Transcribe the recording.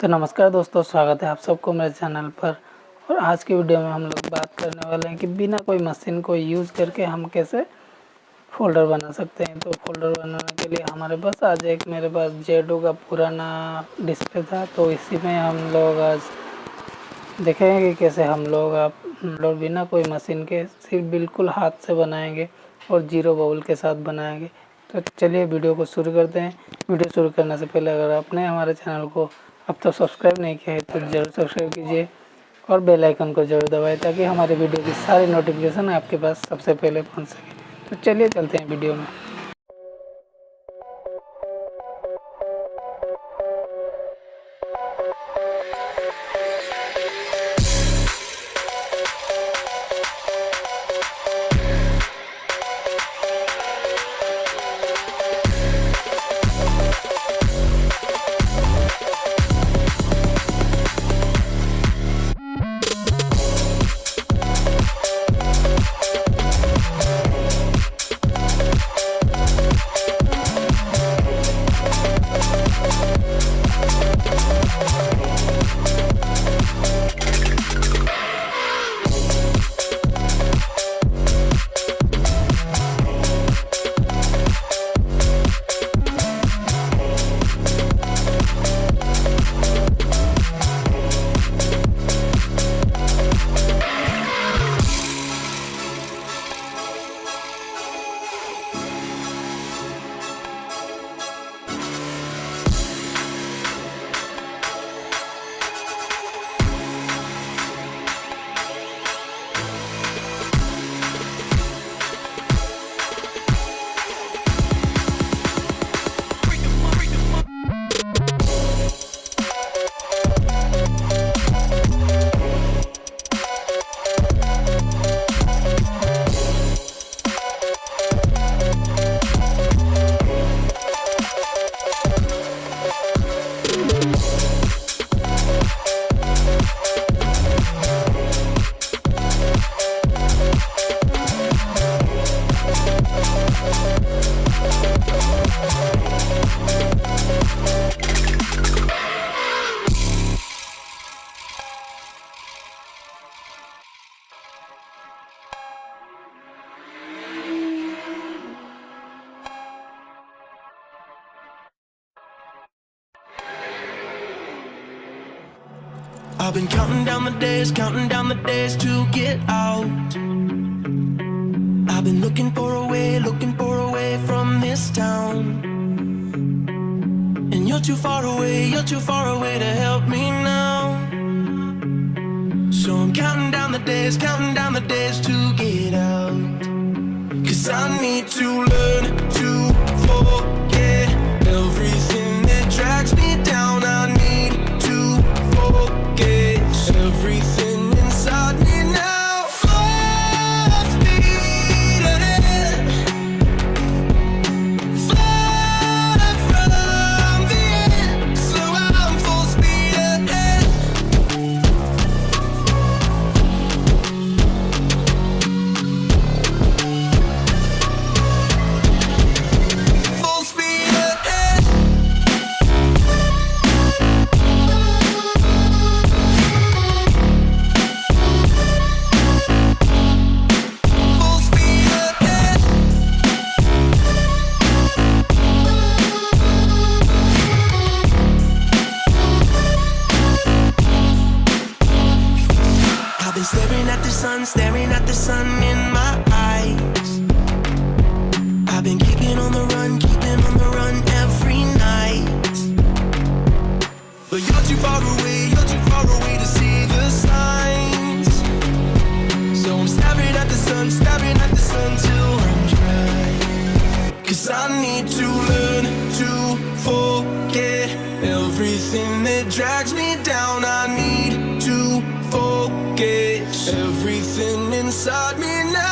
तो नमस्कार दोस्तों, स्वागत है आप सबको मेरे चैनल पर। और आज की वीडियो में हम लोग बात करने वाले हैं कि बिना कोई मशीन को यूज़ करके हम कैसे फ़ोल्डर बना सकते हैं। तो फ़ोल्डर बनाने के लिए हमारे पास आज मेरे पास जेडो का पुराना डिस्प्ले था, तो इसी में हम लोग आज देखेंगे कि कैसे हम लोग बिना कोई मशीन के सिर्फ बिल्कुल हाथ से बनाएंगे और जीरो बाउल के साथ बनाएंगे। तो चलिए वीडियो को शुरू करते हैं। वीडियो शुरू करने से पहले अगर आपने हमारे चैनल को अब तक सब्सक्राइब नहीं किया है तो ज़रूर सब्सक्राइब कीजिए और बेल आइकन को ज़रूर दबाएं ताकि हमारे वीडियो की सारी नोटिफिकेशन आपके पास सबसे पहले पहुंच सके। तो चलिए चलते हैं वीडियो में। I've been counting down the days to get out. I've been looking for a way from this town. And you're too far away to help me now. So I'm counting down the days to get out. 'Cause I need to learn to forget everything that drags me down. I need to forget everything inside me now. Full speed ahead, fly from the end. So I'm full speed ahead. Full speed ahead. Full speed ahead. I've been staring at the sun in my eyes. I've been keeping on the run every night. But you're too far away to see the signs. So I'm staring at the sun till I'm dry. 'Cause I need to learn to forget everything that drags me down. I need to forget everything inside me now.